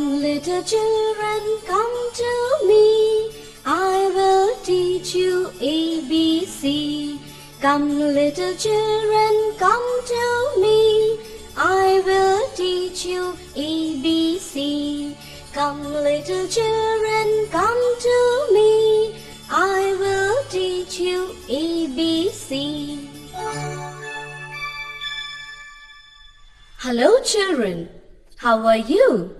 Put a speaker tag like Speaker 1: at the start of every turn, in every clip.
Speaker 1: Come, little children, come to me. I will teach you ABC. Come, little children, come to me. I will teach you ABC. Come, little children, come to me. I will teach you ABC. Hello, children. How are you?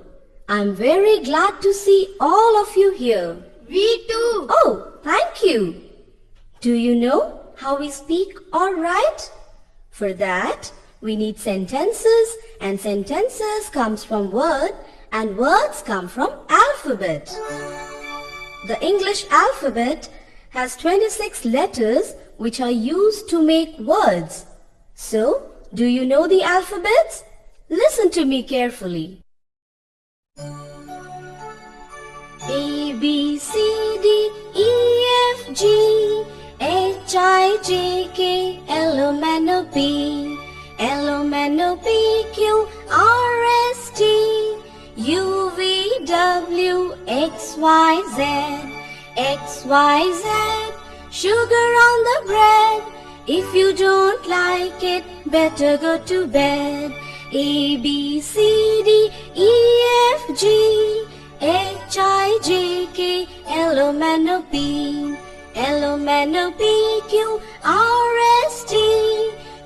Speaker 1: I'm very glad to see all of you here.
Speaker 2: We too.
Speaker 1: Oh, thank you. Do you know how we speak or write? For that, we need sentences, and sentences comes from word and words come from alphabet. The English alphabet has 26 letters which are used to make words. So, do you know the alphabets? Listen to me carefully. A, B, C, D, E, F, G, H, I, J, K, L, M, N, O, P, L, M, N, O, P, Q, R, S, T, U, V, W, X, Y, Z, X, Y, Z, sugar on the bread. If you don't like it, better go to bed. A, B, C, D, E, F, G, H, I, J, K, L, M, N, O, P, L, M, N, O, P, Q, R, S, T,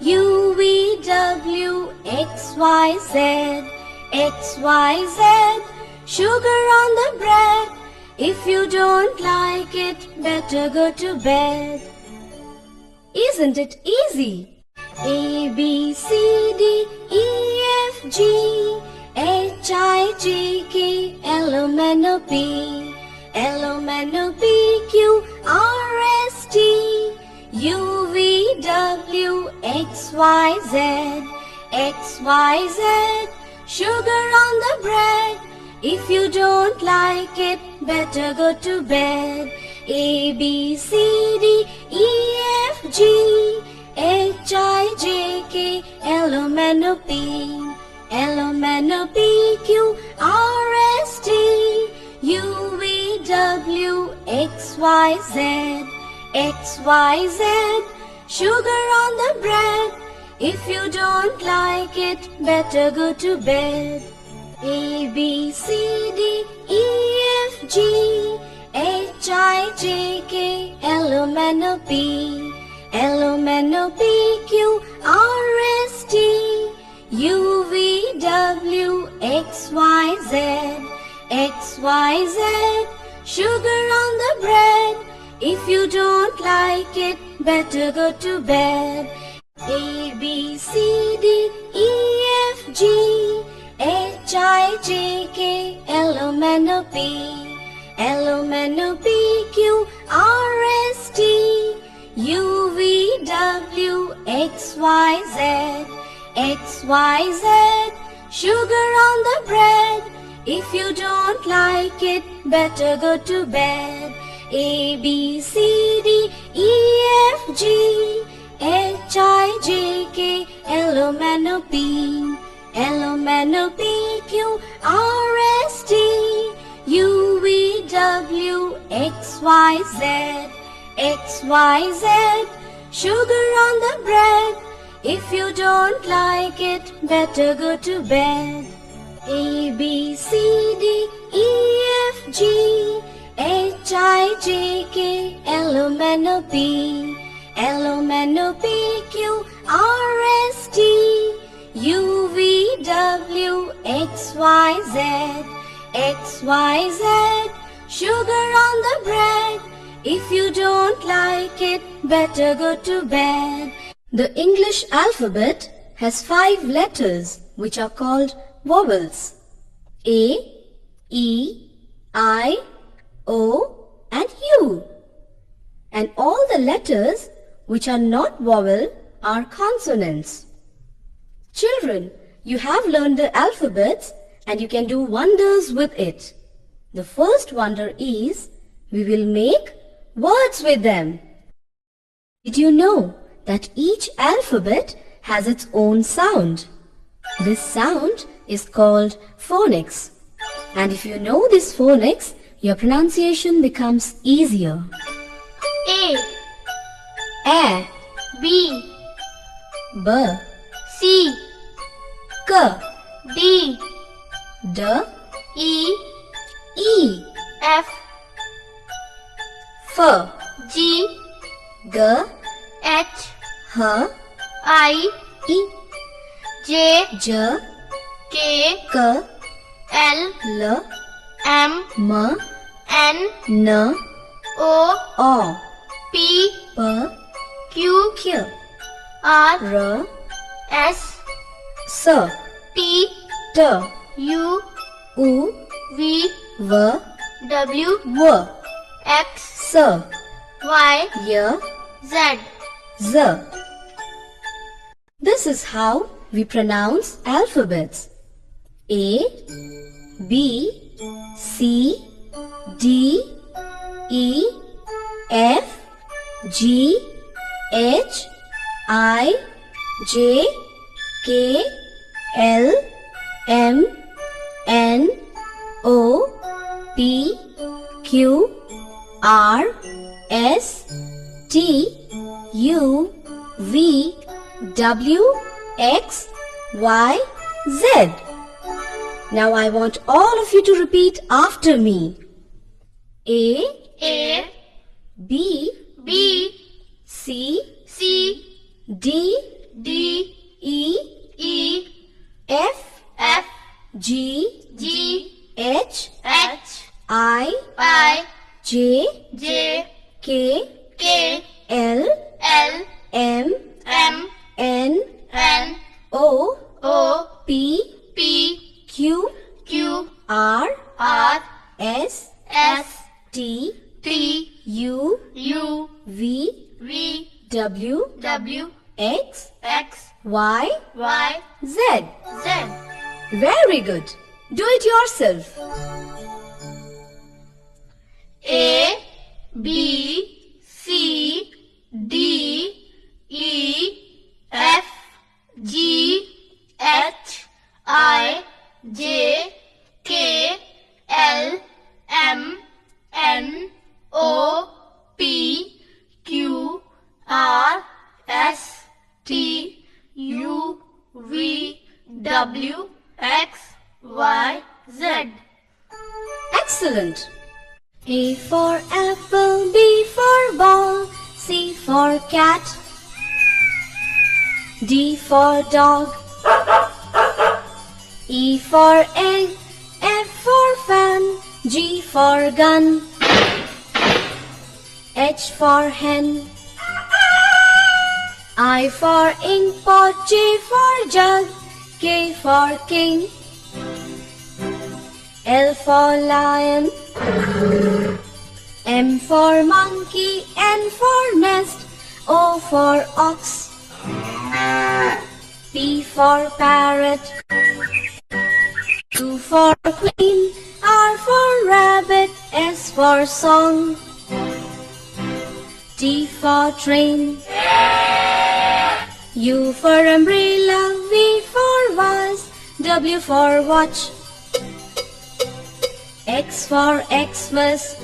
Speaker 1: U, V, W, X, Y, Z, X, Y, Z, sugar on the bread. If you don't like it, better go to bed. Isn't it easy? A, B, C, D, E, F, G, H, I, J, K, L, M, N, O, P, L, M, N, O, P, Q, R, S, T, U, V, W, X, Y, Z, X, Y, Z, sugar on the bread. If you don't like it, better go to bed. A, B, C, D, E, F, G, H, I, J, K, L, M, N, O, P, L, M, N, O, P, Q, R, S, T, U, V, W, X, Y, Z, X, Y, Z, sugar on the bread. If you don't like it, better go to bed. A, B, C, D, E, F, G, H, I, J, K, L, M, N, O, P, L, M, N, O, P, Q, R, S, T, U, V, W, X, Y, Z, X, Y, Z, sugar on the bread. If you don't like it, better go to bed. A, B, C, D, E, F, G, H, I, J, K, L, M, N, O, P, L, M, N, O, P, Q, R, S, T, U, V, W, X, Y, Z, X, Y, Z, sugar on the bread. If you don't like it, better go to bed. A, B, C, D, E, F, G, H, I, J, K, L, M, N, O, P, L, M, N, O, P, Q, R, S, T, U, V, W, X, Y, Z, X, Y, Z, sugar on the bread. If you don't like it, better go to bed. A, B, C, D, E, F, G, H, I, J, K, L, M, N, O, P, L, M, N, O, P, Q, R, S, T, U, V, W, X, Y, Z, X, Y, Z, sugar on the bread. If you don't like it, better go to bed. The English alphabet has 5 letters which are called vowels. A, E, I, O and U. And all the letters which are not vowel are consonants. Children, you have learned the alphabets and you can do wonders with it. The first wonder is we will make words with them. Did you know that each alphabet has its own sound? This sound is called phonics. And if you know these phonics, your pronunciation becomes easier.
Speaker 2: A,
Speaker 1: B,
Speaker 2: B,
Speaker 1: C,
Speaker 2: K,
Speaker 1: D,
Speaker 2: D,
Speaker 1: E,
Speaker 2: E,
Speaker 1: F,
Speaker 2: F,
Speaker 1: G,
Speaker 2: G,
Speaker 1: H,
Speaker 2: H,
Speaker 1: I,
Speaker 2: I,
Speaker 1: J,
Speaker 2: J,
Speaker 1: K,
Speaker 2: K,
Speaker 1: L,
Speaker 2: L,
Speaker 1: M,
Speaker 2: M,
Speaker 1: N,
Speaker 2: N,
Speaker 1: O,
Speaker 2: O,
Speaker 1: P,
Speaker 2: P,
Speaker 1: Q,
Speaker 2: Q,
Speaker 1: R,
Speaker 2: R,
Speaker 1: S,
Speaker 2: S,
Speaker 1: T,
Speaker 2: T,
Speaker 1: U,
Speaker 2: U,
Speaker 1: V,
Speaker 2: V,
Speaker 1: W,
Speaker 2: W,
Speaker 1: X,
Speaker 2: S,
Speaker 1: Y,
Speaker 2: Y,
Speaker 1: Z.
Speaker 2: Z. This is how we pronounce alphabets. A, B, C, D, E, F, G, H, I, J, K, L, M, N, O, P, Q, R, S, T, U, V, W, X, Y, Z. Now I want all of you to repeat after me.
Speaker 1: A,
Speaker 2: B,
Speaker 1: B,
Speaker 2: C,
Speaker 1: C,
Speaker 2: D,
Speaker 1: D,
Speaker 2: E,
Speaker 1: E,
Speaker 2: F,
Speaker 1: F,
Speaker 2: G,
Speaker 1: G,
Speaker 2: H,
Speaker 1: H,
Speaker 2: I, J,
Speaker 1: J,
Speaker 2: K,
Speaker 1: K,
Speaker 2: L,
Speaker 1: L,
Speaker 2: M,
Speaker 1: M,
Speaker 2: N,
Speaker 1: N,
Speaker 2: O,
Speaker 1: O,
Speaker 2: P,
Speaker 1: P,
Speaker 2: Q,
Speaker 1: Q,
Speaker 2: R,
Speaker 1: R,
Speaker 2: S,
Speaker 1: S,
Speaker 2: T,
Speaker 1: T,
Speaker 2: U,
Speaker 1: U,
Speaker 2: V,
Speaker 1: V,
Speaker 2: W,
Speaker 1: W,
Speaker 2: X,
Speaker 1: X,
Speaker 2: Y,
Speaker 1: Y,
Speaker 2: Z.
Speaker 1: Z.
Speaker 2: Very good. Do it yourself.
Speaker 1: A, B, C, D, E, F, G, H, I, J, K, L, M, N, O, P, Q, R, S, T, U, V, W, X, Y, Z.
Speaker 2: Excellent. A for apple, B for ball, C for cat, D for dog, E for egg, F for fan, G for gun, H for hen, I for ink pot, J for jug, K for king, L for lion, M for monkey, N for nest, O for ox, P for parrot, Q for queen, R for rabbit, S for song, T for train, U for umbrella, V for vase, W for watch, X for Xmas,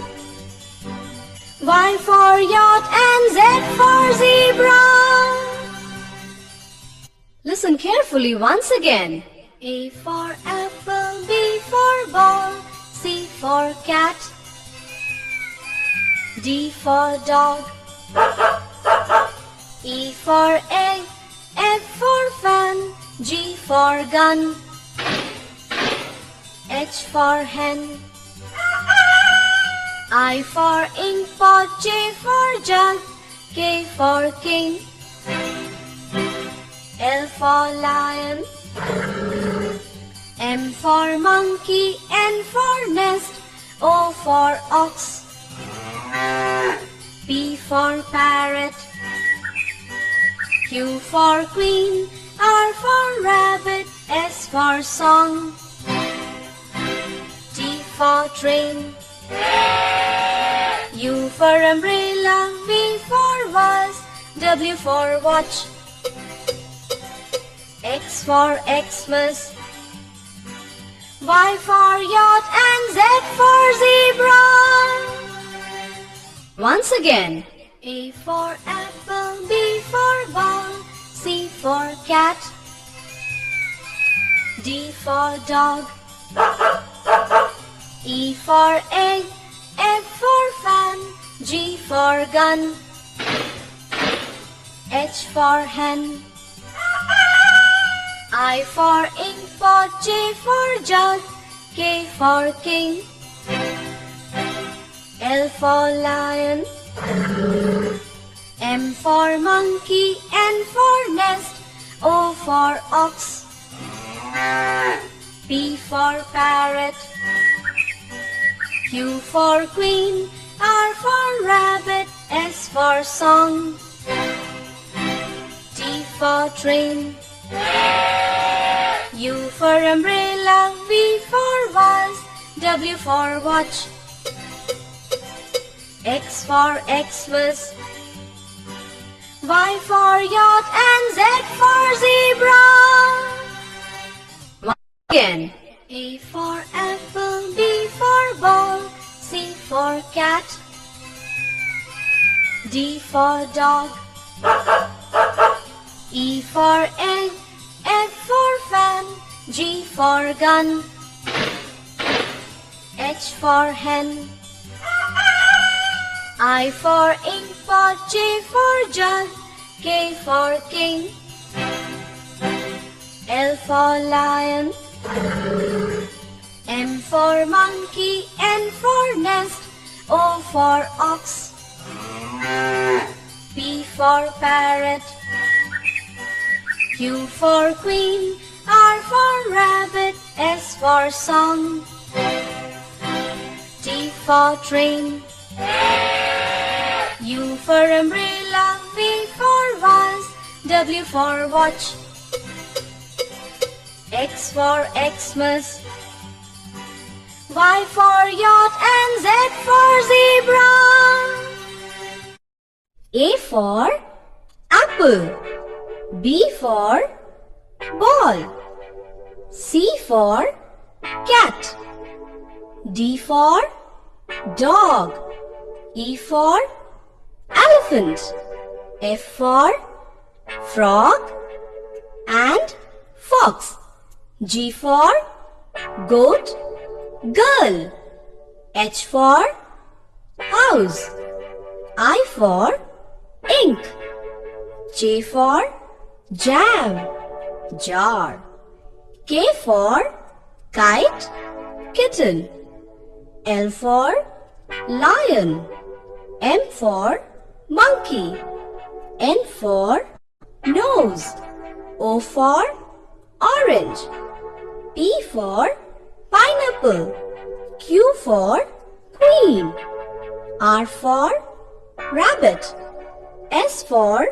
Speaker 2: Y for yacht, and Z for zebra. Listen carefully once again. A for apple, B for ball, C for cat, D for dog, E for egg, F for fan, G for gun, H for hen, I for ink pot, J for jug, K for king, L for lion, M for monkey, N for nest, O for ox, P for parrot, Q for queen, R for rabbit, S for song, T for train, U for umbrella, V for vase, W for watch, X for Xmas,
Speaker 1: Y for yacht and Z for zebra.
Speaker 2: Once again.
Speaker 1: A for apple, B for ball, C for cat, D for dog, E for egg, F for fan, G for gun, H for hen, I for ink pot, J for jug, K for king, L for lion, M for monkey, N for nest, O for ox, P for parrot, Q for queen, R for rabbit, S for song, T for train, U for umbrella, V for vase, W for watch, X for Xmas, Y for yacht and Z for zebra.
Speaker 2: Again.
Speaker 1: A for apple, B for ball, C for cat, D for dog, E for egg, F for fan, G for gun, H for hen, I for ink pot, J for jug, K for king, L for lion, M for monkey, N for nest, O for ox, P for parrot, Q for queen, R for rabbit, S for song, T for train, U for umbrella, V for vase, W for watch, X for Xmas, Y for yacht and Z for zebra.
Speaker 2: A for apple. B for ball. C for cat. D for dog. E for elephant. F for frog and fox. G for goat, girl. H for house. I for ink. J for jam, jar. K for kite, kitten. L for lion. M for monkey. N for nose. O for orange. P for pineapple. Q for queen. R for rabbit. S for